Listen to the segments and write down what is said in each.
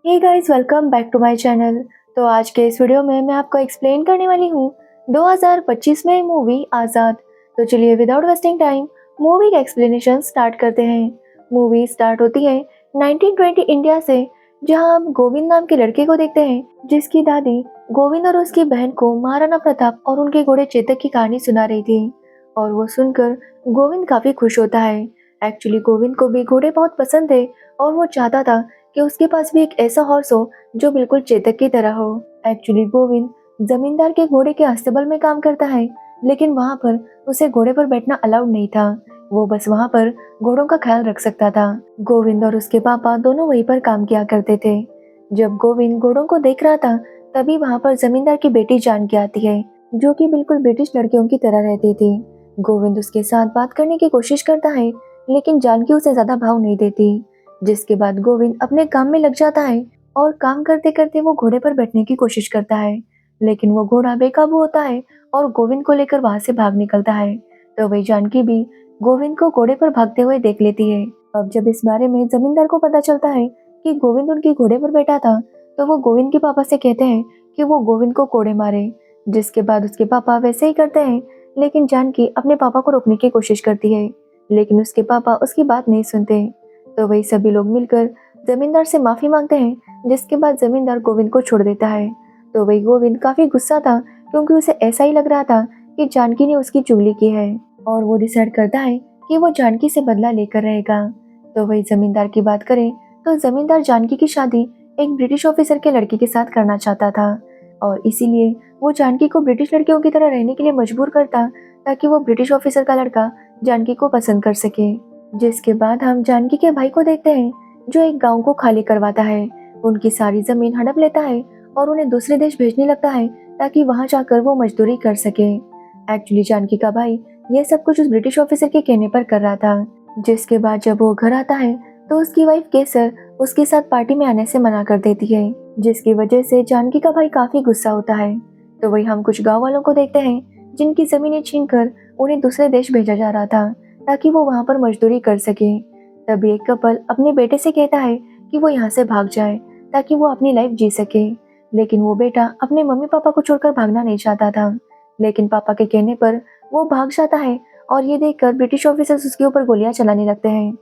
Hey guys, welcome back to my channel. तो आज के इस वीडियो में मैं आपको एक्सप्लेन करने वाली हूँ 2025 में मूवी आज़ाद। तो चलिए विदाउट वेस्टिंग टाइम मूवी का एक्सप्लेनेशन स्टार्ट करते हैं। मूवी स्टार्ट होती है 1920 इंडिया से, जहां हम गोविंद नाम के लड़के को देखते हैं जिसकी दादी गोविंद और उसकी बहन को महाराणा प्रताप और उनके घोड़े चेतक की कहानी सुना रही थी। और वो सुनकर गोविंद काफी खुश होता है। एक्चुअली गोविंद को भी घोड़े बहुत पसंद थे और वो चाहता था कि उसके पास भी एक ऐसा हॉर्स हो जो बिल्कुल चेतक की तरह हो। एक्चुअली गोविंद जमींदार के घोड़े के अस्तबल में काम करता है, लेकिन वहाँ पर उसे घोड़े पर बैठना अलाउड नहीं था। वो बस वहाँ पर घोड़ों का ख्याल रख सकता था। गोविंद और उसके पापा दोनों वहीं पर काम किया करते थे। जब गोविंद घोड़ों को देख रहा था, तभी वहाँ पर जमींदार की बेटी जानकी आती है, जो कि बिल्कुल ब्रिटिश लड़कियों की तरह रहती थी। गोविंद उसके साथ बात करने की कोशिश करता है, लेकिन जानकी उसे ज्यादा भाव नहीं देती। जिसके बाद गोविंद अपने काम में लग जाता है और काम करते करते वो घोड़े पर बैठने की कोशिश करता है, लेकिन वो घोड़ा बेकाबू होता है और गोविंद को लेकर वहां से भाग निकलता है। तो वही जानकी भी गोविंद को घोड़े पर भागते हुए देख लेती है। अब जब इस बारे में जमींदार को पता चलता है कि गोविंद उनके घोड़े पर बैठा था, तो वो गोविंद के पापा से कहते हैं कि वो गोविंद को कोड़े मारे। जिसके बाद उसके पापा वैसे ही करते हैं, लेकिन जानकी अपने पापा को रोकने की कोशिश करती है, लेकिन उसके पापा उसकी बात नहीं सुनते। तो वही सभी लोग मिलकर जमींदार से माफी मांगते हैं, जिसके बाद जमींदार गोविंद को छोड़ देता है। तो वही गोविंद काफी गुस्सा था, क्योंकि उसे ऐसा ही लग रहा था कि जानकी ने उसकी चुगली की है, और वो डिसाइड करता है कि वो जानकी से बदला लेकर रहेगा। तो वही जमींदार की बात करें तो जमींदार जानकी की शादी एक ब्रिटिश ऑफिसर के लड़के के साथ करना चाहता था, और इसीलिए वो जानकी को ब्रिटिश लड़कियों की तरह रहने के लिए मजबूर करता, ताकि वो ब्रिटिश ऑफिसर का लड़का जानकी को पसंद कर सके। जिसके बाद हम जानकी के भाई को देखते हैं, जो एक गांव को खाली करवाता है, उनकी सारी जमीन हड़प लेता है और उन्हें दूसरे देश भेजने लगता है, ताकि वहां जाकर वो मजदूरी कर सके। एक्चुअली जानकी का भाई ये सब कुछ उस ब्रिटिश ऑफिसर के कहने पर कर रहा था। जिसके बाद जब वो घर आता है, तो उसकी वाइफ केसर उसके साथ पार्टी में आने से मना कर देती है, जिसकी वजह से जानकी का भाई काफी गुस्सा होता है। तो वही हम कुछ गाँव वालों को देखते हैं, जिनकी जमीनें छीनकर उन्हें दूसरे देश भेजा जा रहा था, ताकि वो वहां पर मजदूरी कर सके। तभी एक कपल अपने बेटे से कहता है कि वो यहाँ से भाग जाए, ताकि वो अपनी लाइफ जी सके। लेकिन वो बेटा अपने मम्मी पापा को छोड़कर भागना नहीं चाहता था, लेकिन पापा के कहने पर वो भाग जाता है, और ये देखकर ब्रिटिश ऑफिसर्स उसके ऊपर गोलियां चलाने लगते हैं।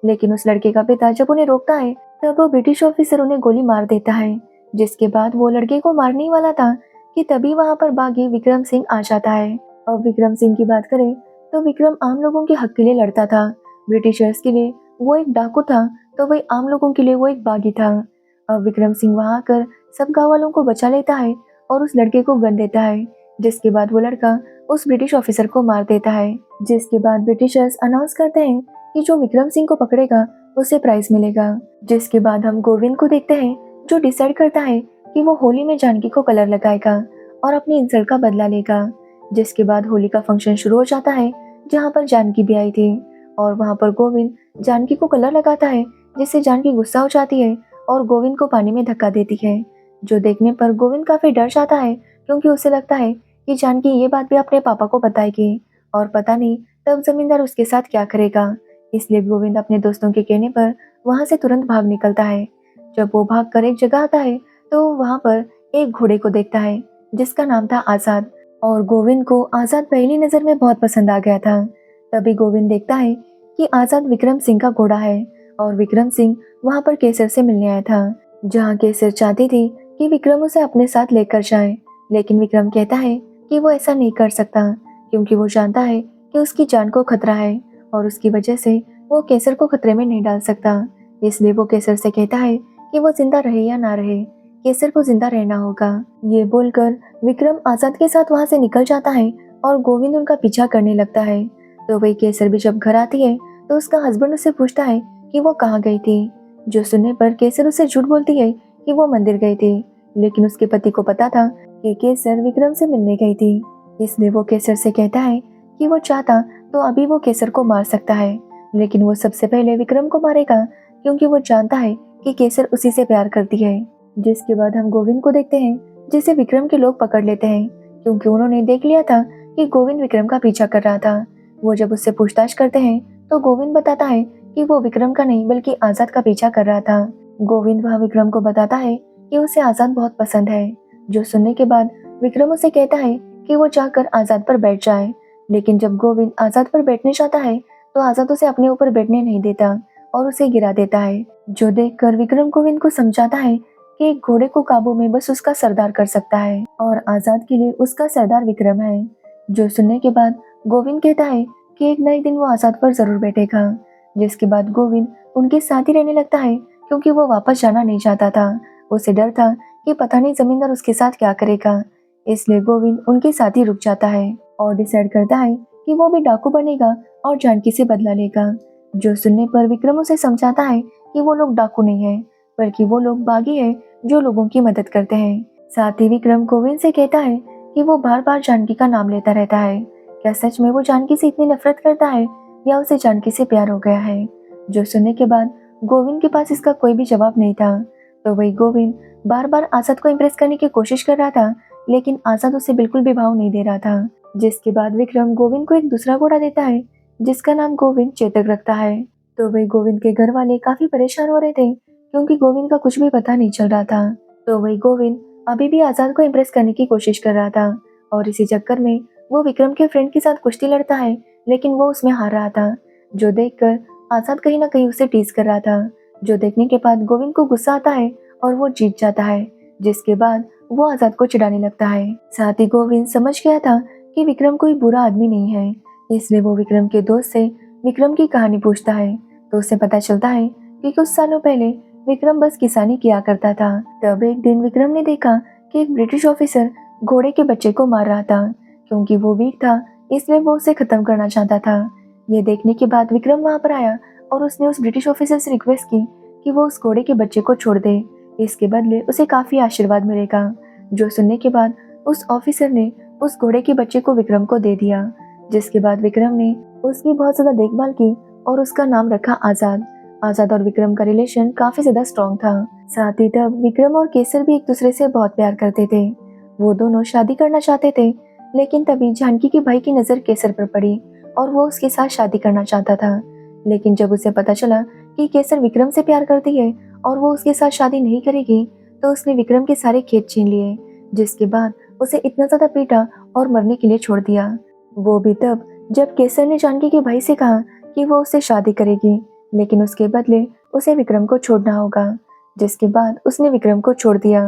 लेकिन उस लड़के का पिता जब उन्हें रोकता है, तब वो ब्रिटिश ऑफिसर उन्हें गोली मार देता है। जिसके बाद वो लड़के को मारने ही वाला था कि तभी वहां पर बागी विक्रम सिंह आ जाता है। और विक्रम सिंह की बात करें तो विक्रम आम लोगों के हक के लिए लड़ता था। ब्रिटिशर्स के लिए वो एक डाकू था, तो वही आम लोगों के लिए वो एक बागी था। अब विक्रम सिंह वहां आकर सब गाँव वालों को बचा लेता है और उस लड़के को गन देता है। जिसके बाद वो लड़का उस ब्रिटिश ऑफिसर को मार देता है। जिसके बाद ब्रिटिशर्स अनाउंस करते हैं कि जो विक्रम सिंह को पकड़ेगा उसे प्राइज मिलेगा। जिसके बाद हम गोविंद को देखते हैं, जो डिसाइड करता है कि वो होली में जानकी को कलर लगाएगा और अपनी इंसल्ट का बदला लेगा। जिसके बाद होली का फंक्शन शुरू हो जाता है, जहाँ पर जानकी भी आई थी, और वहाँ पर गोविंद जानकी को कलर लगाता है, जिससे जानकी गुस्सा हो जाती है और गोविंद को पानी में धक्का देती है। जो देखने पर गोविंद काफी डर जाता है, क्योंकि उसे लगता है कि जानकी ये बात भी अपने पापा को बताएगी, और पता नहीं तब जमींदार उसके साथ क्या करेगा। इसलिए गोविंद अपने दोस्तों के कहने पर वहां से तुरंत भाग निकलता है। जब वो भाग कर एक जगह आता है, तो वहां पर एक घोड़े को देखता है, जिसका नाम था आजाद। और गोविंद को आजाद पहली नजर में बहुत पसंद आ गया था। तभी गोविंद देखता है कि आजाद विक्रम सिंह का घोड़ा है, और विक्रम सिंह वहां पर केसर से मिलने आया था, जहां केसर चाहती थी कि विक्रम उसे अपने साथ लेकर जाए। लेकिन विक्रम कहता है कि वो ऐसा नहीं कर सकता, क्योंकि वो जानता है कि उसकी जान को खतरा है, और उसकी वजह से वो केसर को खतरे में नहीं डाल सकता। इसलिए वो केसर से कहता है कि वो जिंदा रहे या ना रहे, केसर को जिंदा रहना होगा। ये बोलकर विक्रम आजाद के साथ वहां से निकल जाता है, और गोविंद उनका पीछा करने लगता है। तो वही केसर भी जब घर आती है, तो उसका हस्बैंड उससे पूछता है कि वो कहाँ गई थी। जो सुनने पर केसर उसे झूठ बोलती है कि वो मंदिर गई थी, लेकिन उसके पति को पता था कि केसर विक्रम से मिलने गई थी। इसलिए वो केसर से कहता है कि वो चाहता तो अभी वो केसर को मार सकता है, लेकिन वो सबसे पहले विक्रम को मारेगा, क्योंकि वो जानता है कि केसर उसी से प्यार करती है। जिसके बाद हम गोविंद को देखते हैं, जिसे विक्रम के लोग पकड़ लेते हैं, क्योंकि उन्होंने देख लिया था कि गोविंद विक्रम का पीछा कर रहा था। वो जब उससे पूछताछ करते हैं, तो गोविंद बताता है कि वो विक्रम का नहीं बल्कि आजाद का पीछा कर रहा था। गोविंद वह विक्रम को बताता है कि उसे आजाद बहुत पसंद है, जो सुनने के बाद विक्रम उसे कहता है कि वो जाकर आजाद पर बैठ जाए। लेकिन जब गोविंद आजाद पर बैठने जाता है तो आजाद उसे अपने ऊपर बैठने नहीं देता और उसे गिरा देता है, जो देखकर विक्रम गोविंद को समझाता है कि एक घोड़े को काबू में बस उसका सरदार कर सकता है और आजाद के लिए उसका सरदार विक्रम है। जो सुनने के बाद गोविंद कहता है कि एक नए दिन वो आजाद पर जरूर बैठेगा। जिसके बाद गोविंद उनके साथ ही रहने लगता है, क्योंकि वो वापस जाना नहीं चाहता था। उसे डर था कि पता नहीं जमींदार उसके साथ क्या करेगा, इसलिए गोविंद उनके साथ ही रुक जाता है और डिसाइड करता है कि वो भी डाकू बनेगा और जानकी से बदला लेगा। जो सुनने पर विक्रम उसे समझाता है कि वो लोग डाकू नहीं है, बल्कि वो लोग बागी है जो लोगों की मदद करते हैं। साथ ही विक्रम गोविंद से कहता है कि वो बार बार जानकी का नाम लेता रहता है। क्या सच में वो जानकी से इतनी नफरत करता है या उसे जानकी से प्यार हो गया है? जो सुनने के बाद गोविंद के पास इसका कोई भी जवाब नहीं था। तो वही गोविंद बार बार आजाद को इम्प्रेस करने की कोशिश कर रहा था, लेकिन आजाद उसे बिल्कुल भी भाव नहीं दे रहा था। जिसके बाद विक्रम गोविंद को एक दूसरा घोड़ा देता है, जिसका नाम गोविंद चेतक रखता है। तो वही गोविंद के घर वाले काफी परेशान हो रहे थे, क्योंकि गोविंद का कुछ भी पता नहीं चल रहा था। तो वही गोविंद अभी भी आजाद को इम्प्रेस करने की कोशिश कर रहा था और इसी चक्कर में वो विक्रम के फ्रेंड के साथ कुश्ती लड़ता है, लेकिन वो उसमें हार रहा था। जो देखकर आजाद कहीं ना कहीं उसे टीज कर रहा था, जो देखने के बाद गोविंद को गुस्सा आता है और वो जीत जाता है। जिसके बाद वो आजाद को चिढ़ाने लगता है। साथ ही गोविंद समझ गया था कि विक्रम कोई बुरा आदमी नहीं है, इसलिए वो विक्रम के दोस्त से विक्रम की कहानी पूछता है। तो उसे पता चलता है कि कुछ सालों पहले विक्रम बस किसानी किया करता था। तब एक दिन विक्रम ने देखा कि एक ब्रिटिश ऑफिसर घोड़े के बच्चे को मार रहा था, क्योंकि वो वीक था, इसलिए वो उसे खत्म करना चाहता था। ये देखने के बाद विक्रम वहां पर आया और उसने उस ब्रिटिश ऑफिसर से रिक्वेस्ट की कि वो उस घोड़े के बच्चे को छोड़ दे, इसके बदले उसे काफी आशीर्वाद मिलेगा। जो सुनने के बाद उस ऑफिसर ने उस घोड़े के बच्चे को विक्रम को दे दिया। जिसके बाद विक्रम ने उसकी बहुत ज्यादा देखभाल की और उसका नाम रखा आजाद। आजाद और विक्रम का रिलेशन काफी ज्यादा स्ट्रॉन्ग था। साथ ही तब विक्रम और केसर भी एक दूसरे से बहुत प्यार करते थे। वो दोनों शादी करना चाहते थे, लेकिन तभी जानकी के भाई की नजर केसर पर पड़ी और वो उसके साथ शादी करना चाहता था। लेकिन जब उसे पता चला कि केसर विक्रम से प्यार करती है और वो उसके साथ शादी नहीं करेगी, तो उसने विक्रम के सारे खेत छीन लिए। जिसके बाद उसे इतना ज्यादा पीटा और मरने के लिए छोड़ दिया। वो भी तब जब केसर ने जानकी के भाई से कहा कि वो उससे शादी करेगी, लेकिन उसके बदले उसे विक्रम को छोड़ना होगा। जिसके बाद उसने विक्रम को छोड़ दिया।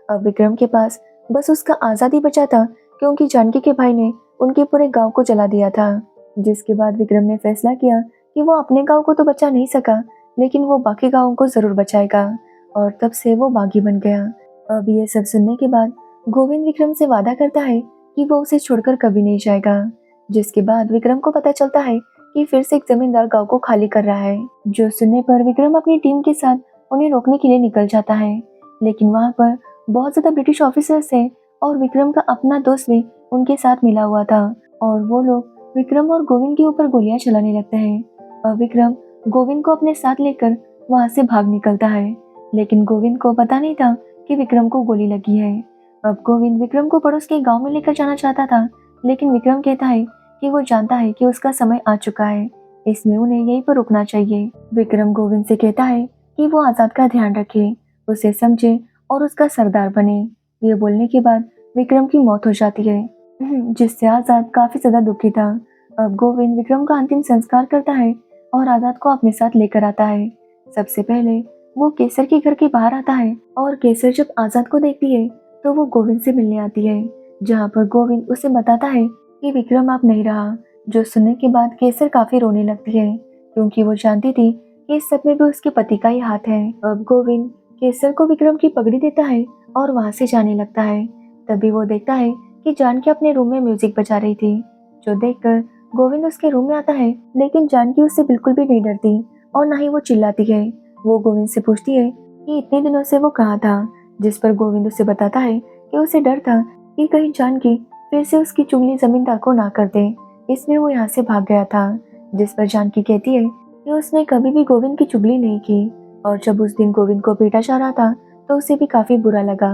अब विक्रम के पास बस उसका आजादी बचा था, क्योंकि जानकी के भाई ने उनके पूरे गांव को जला दिया था। जिसके बाद विक्रम ने फैसला किया कि वो अपने गांव को तो बचा नहीं सका, लेकिन वो बाकी गांवों को जरूर बचाएगा, और तब से वो बागी बन गया। अब ये सब सुनने के बाद गोविंद विक्रम से वादा करता है कि वो उसे छोड़कर कभी नहीं जाएगा। जिसके बाद विक्रम को पता चलता है कि फिर से एक जमींदार गांव को खाली कर रहा है। जो सुनने पर विक्रम अपनी टीम के साथ उन्हें रोकने के लिए निकल जाता है, लेकिन वहां पर बहुत ज्यादा ब्रिटिश ऑफिसर्स थे और विक्रम का अपना दोस्त भी उनके साथ मिला हुआ था, और वो लोग विक्रम और गोविंद के ऊपर गोलियां चलाने लगते हैं। और विक्रम गोविंद को अपने साथ लेकर वहां से भाग निकलता है, लेकिन गोविंद को पता नहीं था कि विक्रम को गोली लगी है। अब गोविंद विक्रम को पड़ोस के गांव में लेकर जाना चाहता था, लेकिन विक्रम कहता है कि वो जानता है कि उसका समय आ चुका है, इसलिए उन्हें यहीं पर रुकना चाहिए। विक्रम गोविंद से कहता है कि वो आजाद का ध्यान रखे, उसे समझे और उसका सरदार बने। ये बोलने के बाद विक्रम की मौत हो जाती है, जिससे आजाद काफी ज्यादा दुखी था। अब गोविंद विक्रम का अंतिम संस्कार करता है और आजाद को अपने साथ लेकर आता है। सबसे पहले वो केसर के घर के बाहर आता है, और केसर जब आजाद को देखती है तो वो गोविंद से मिलने आती है, जहाँ पर गोविंद उसे बताता है कि विक्रम अब नहीं रहा। जो सुनने के बाद केसर काफी रोने लगती है, क्योंकि वो जानती थी कि इस सब में भी उसके पति का ही हाथ है। अब गोविंद केसर को विक्रम की पगड़ी देता है और वहां से जाने लगता है। तभी वो देखता है कि जानकी अपने रूम में म्यूजिक बजा रही थी, जो देखकर गोविंद उसके रूम में आता है, लेकिन जानकी उससे बिल्कुल भी नहीं डरती और ना ही वो चिल्लाती है। वो गोविंद से पूछती है कि इतने दिनों से वो कहाँ था, जिस पर गोविंद उसे बताता है कि उसे डर था कि कहीं जानकी फिर से उसकी चुगली जमींदार को ना कर दे, इसलिए वो यहाँ से भाग गया था। जिस पर जानकी कहती है कि उसने कभी भी गोविंद की चुगली नहीं की, और जब उस दिन गोविंद को पीटा जा रहा था तो उसे भी काफी बुरा लगा।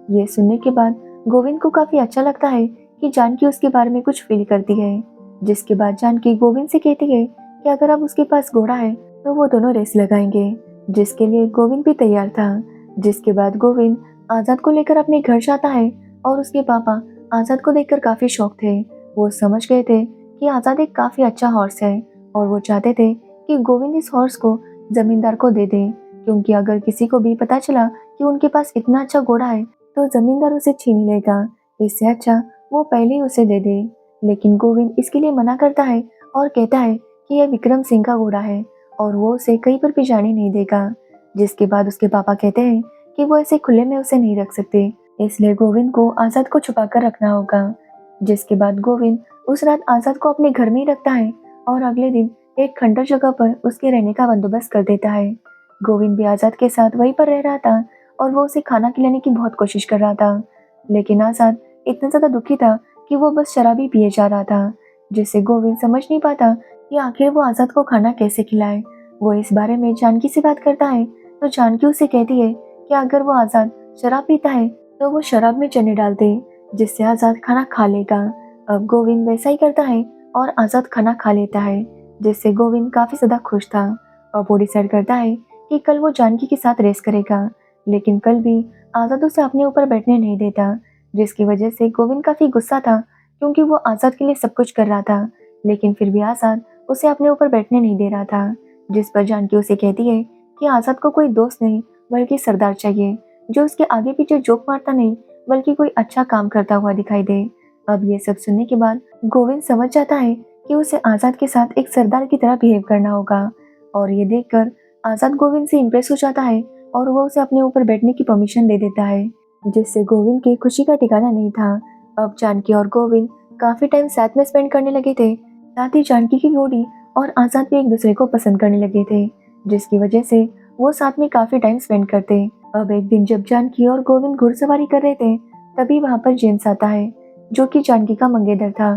ये सुनने के बाद गोविंद को काफी अच्छा लगता है कि जानकी उसके बारे में कुछ फील करती है। जिसके बाद जानकी गोविंद से कहती है कि अगर अब उसके पास घोड़ा है तो वो दोनों रेस लगाएंगे। जिसके लिए गोविंद भी तैयार था। जिसके बाद गोविंद आजाद को लेकर अपने घर जाता है और उसके पापा आजाद को देखकर काफी शौक थे। वो समझ गए थे कि आजाद एक काफी अच्छा हॉर्स है और वो चाहते थे कि गोविंद इस हॉर्स को जमींदार को दे दे, क्योंकि अगर किसी को भी पता चला कि उनके पास इतना अच्छा घोड़ा है तो जमींदार उसे छीन लेगा। इससे अच्छा वो पहले ही उसे दे दे। लेकिन गोविंद इसके लिए मना करता है और कहता है कि यह विक्रम सिंह का घोड़ा है और वो उसे कहीं पर भी जाने नहीं देगा। जिसके बाद उसके पापा कहते हैं कि वो ऐसे खुले में उसे नहीं रख सकते, इसलिए गोविंद को आजाद को छुपा कर रखना होगा। जिसके बाद गोविंद उस रात आजाद को अपने घर में ही रखता है और अगले दिन एक खंडर जगह पर उसके रहने का बंदोबस्त कर देता है। गोविंद भी आजाद के साथ वहीं पर रह रहा था और वो उसे खाना खिलाने की बहुत कोशिश कर रहा था, लेकिन आजाद इतना ज्यादा दुखी था कि वो बस शराब ही पिए जा रहा था। जिससे गोविंद समझ नहीं पाता कि आखिर वो आजाद को खाना कैसे खिलाए। वो इस बारे में जानकी से बात करता है तो जानकी उसे कहती है कि अगर वो आजाद शराब पीता है तो वो शराब में चने डाल दे, जिससे आजाद खाना खा लेगा। अब गोविंद वैसा ही करता है और आजाद खाना खा लेता है, जिससे गोविंद काफी ज्यादा खुश था और वो डिसाइड करता है कि कल वो जानकी के साथ रेस करेगा। लेकिन कल भी आजाद उसे अपने ऊपर बैठने नहीं देता, जिसकी वजह से गोविंद काफी गुस्सा था, क्योंकि वो आजाद के लिए सब कुछ कर रहा था लेकिन फिर भी आजाद उसे अपने ऊपर बैठने नहीं दे रहा था। जिस पर जानकी उसे कहती है कि आजाद को कोई दोस्त नहीं बल्कि सरदार चाहिए, जो उसके आगे पीछे जोक मारता नहीं बल्कि कोई अच्छा काम करता हुआ दिखाई दे। अब ये सब सुनने के बाद गोविंद समझ जाता है कि उसे आजाद के साथ एक सरदार की तरह बिहेव करना होगा और ये देखकर आजाद गोविंद से इम्प्रेस हो जाता है और वो उसे अपने ऊपर बैठने की परमिशन दे देता है, जिससे गोविंद की खुशी का ठिकाना नहीं था। अब जानकी और गोविंद काफी टाइम साथ में स्पेंड करने लगे थे। साथ ही जानकी की घोड़ी और आजाद भी एक दूसरे को पसंद करने लगे थे, जिसकी वजह से वो साथ में काफी टाइम स्पेंड करते। अब एक दिन जब जानकी और गोविंद घुड़सवारी कर रहे थे तभी वहां पर जेम्स आता है, जो कि जानकी का मंगेतर था।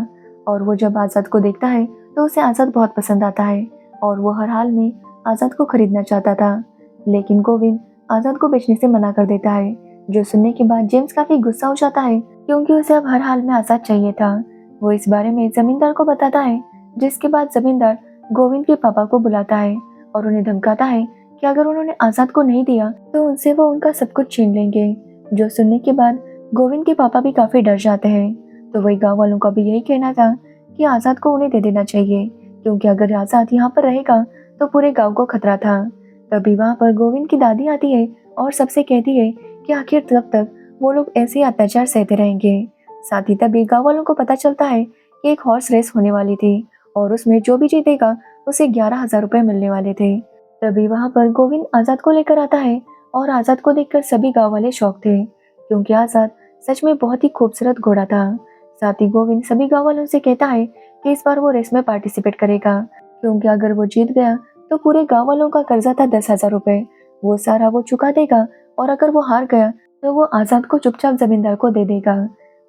और वो जब आजाद को देखता है तो उसे आजाद बहुत पसंद आता है और वो हर हाल में आजाद को खरीदना चाहता था। लेकिन गोविंद आजाद को बेचने से मना कर देता है, जो सुनने के बाद जेम्स काफी गुस्सा हो जाता है, क्योंकि उसे अब हर हाल में आजाद चाहिए था। वो इस बारे में जमींदार को बताता है, जिसके बाद जमींदार गोविंद के पापा को बुलाता है और उन्हें धमकाता है कि अगर उन्होंने आजाद को नहीं दिया तो उनसे वो उनका सब कुछ छीन लेंगे। जो सुनने के बाद गोविंद के पापा भी काफी डर जाते हैं। तो वही गांव वालों का भी यही कहना था कि आजाद को उन्हें दे देना चाहिए, क्योंकि अगर आजाद यहाँ पर रहेगा तो पूरे गांव को खतरा था। तभी वहाँ पर गोविंद की दादी आती है और सबसे कहती है कि आखिर तब तक वो लोग ऐसे ही अत्याचार सहते रहेंगे। साथ ही तभी गांव वालों को पता चलता है कि एक हॉर्स रेस होने वाली थी और उसमें जो भी जीतेगा उसे 11,000 रुपए मिलने वाले थे। तभी वहाँ पर गोविंद आजाद को लेकर आता है और आजाद को देखकर सभी गांव वाले शौक थे, क्योंकि आजाद सच में बहुत ही खूबसूरत घोड़ा था। साथ ही गोविंद सभी गांव वालों से कहता है कि इस बार वो रेस में पार्टिसिपेट करेगा, क्योंकि अगर वो जीत गया तो पूरे गांव वालों का कर्जा था 10,000 रुपए, वो सारा वो चुका देगा और अगर वो हार गया तो वो आजाद को चुपचाप जमींदार को दे देगा।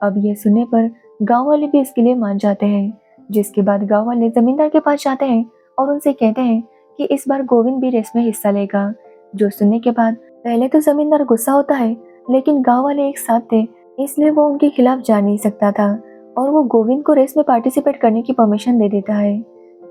अब ये सुनने पर गांव वाले भी इसके लिए मान जाते हैं। जिसके बाद गांव वाले जमींदार के पास जाते हैं और उनसे कहते हैं कि इस बार गोविंद भी रेस में हिस्सा लेगा। जो सुनने के बाद पहले तो जमींदार गुस्सा होता है, लेकिन गांव वाले एक साथ थे इसलिए वो उनके खिलाफ जा नहीं सकता था और वो गोविंद को रेस में पार्टिसिपेट करने की परमिशन दे देता है।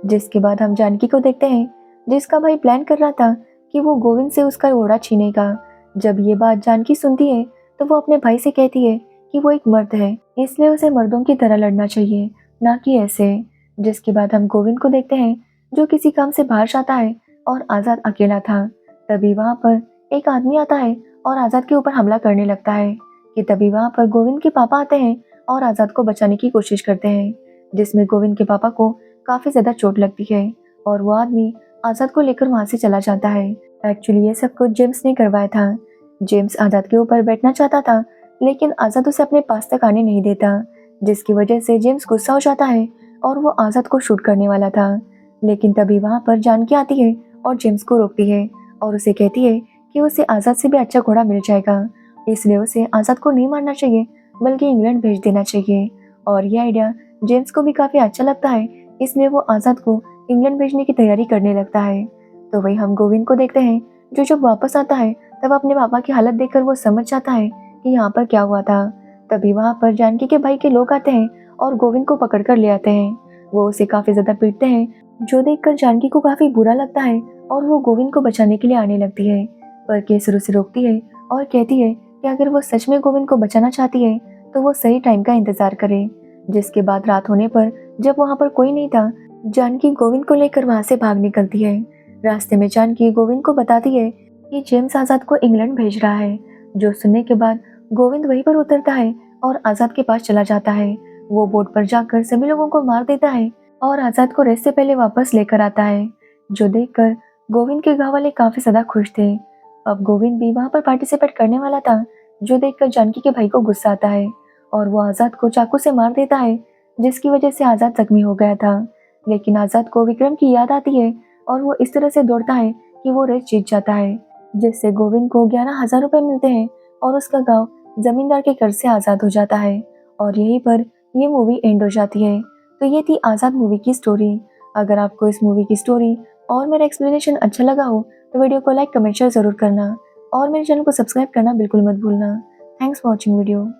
जिसके बाद हम जानकी को देखते हैं, जिसका भाई प्लान कर रहा था कि वो गोविंद से उसका घोड़ा छीनेगा। जब ये बात जानकी सुनती है तो वो अपने भाई से कहती है कि वो एक मर्द है, इसलिए उसे मर्दों की तरह लड़ना चाहिए, ना कि ऐसे। जिसके बाद हम गोविंद को देखते हैं, जो किसी काम से बाहर जाता है और आजाद अकेला था। तभी वहाँ पर एक आदमी आता है और आजाद के ऊपर हमला करने लगता है कि तभी वहाँ पर गोविंद के पापा आते हैं और आजाद को बचाने की कोशिश करते हैं, जिसमें गोविंद के पापा को काफी ज्यादा चोट लगती है और वो आदमी आजाद को लेकर वहाँ से चला जाता है। एक्चुअली ये सब कुछ जेम्स ने करवाया था। जेम्स आजाद के ऊपर बैठना चाहता था, लेकिन आजाद उसे अपने पास तक आने नहीं देता, जिसकी वजह से जेम्स गुस्सा हो जाता है और वो आजाद को शूट करने वाला था। लेकिन तभी वहाँ पर जानकी आती है और जेम्स को रोकती है और उसे कहती है कि उसे आजाद से भी अच्छा घोड़ा मिल जाएगा, इसलिए उसे आजाद को नहीं मारना चाहिए बल्कि इंग्लैंड भेज देना चाहिए। और यह आइडिया जेम्स को भी काफी अच्छा लगता है, इसलिए वो आजाद को इंग्लैंड भेजने की तैयारी करने लगता है। तो वही हम गोविंद को देखते हैं, जो जब वापस आता है तब अपने पापा की हालत देखकर वो समझ जाता है कि यहाँ पर क्या हुआ था। तभी वहाँ पर जानकी के भाई के लोग आते हैं और गोविंद को पकड़ कर ले आते हैं। वो उसे काफी ज्यादा पीटते हैं, जो देखकर जानकी को काफी बुरा लगता है और वो गोविंद को बचाने के लिए आने लगती है, पर केसर उसे रोकती है और कहती है कि अगर वो सच में गोविंद को बचाना चाहती है तो वो सही टाइम का इंतजार करे। जिसके बाद रात होने पर जब वहाँ पर कोई नहीं था, जानकी गोविंद को लेकर वहाँ से भाग निकलती है। रास्ते में जानकी गोविंद को बताती है कि जेम्स आजाद को इंग्लैंड भेज रहा है। जो सुनने के बाद गोविंद वहीं पर उतरता है और आजाद के पास चला जाता है। वो बोट पर जाकर सभी लोगों को मार देता है और आजाद को रेस से पहले वापस लेकर आता है, जो देखकर गोविंद के गाँव वाले काफी ज्यादा खुश थे। अब गोविंद भी वहाँ पर पार्टिसिपेट करने वाला था, जो देखकर जानकी के भाई को गुस्सा आता है और वो आजाद को चाकू से मार देता है, जिसकी वजह से आजाद जख्मी हो गया था। लेकिन आजाद को विक्रम की याद आती है और वो इस तरह से दौड़ता है कि वो रेस जीत जाता है, जिससे गोविंद को 11,000 रुपए मिलते हैं और उसका गांव जमींदार के कर्ज से आजाद हो जाता है। और यहीं पर ये मूवी एंड हो जाती है। तो ये थी आजाद मूवी की स्टोरी। अगर आपको इस मूवी की स्टोरी और मेरा एक्सप्लेनेशन अच्छा लगा हो तो वीडियो को लाइक कमेंट शेयर जरूर करना और मेरे चैनल को सब्सक्राइब करना बिल्कुल मत भूलना। Thanks for watching video.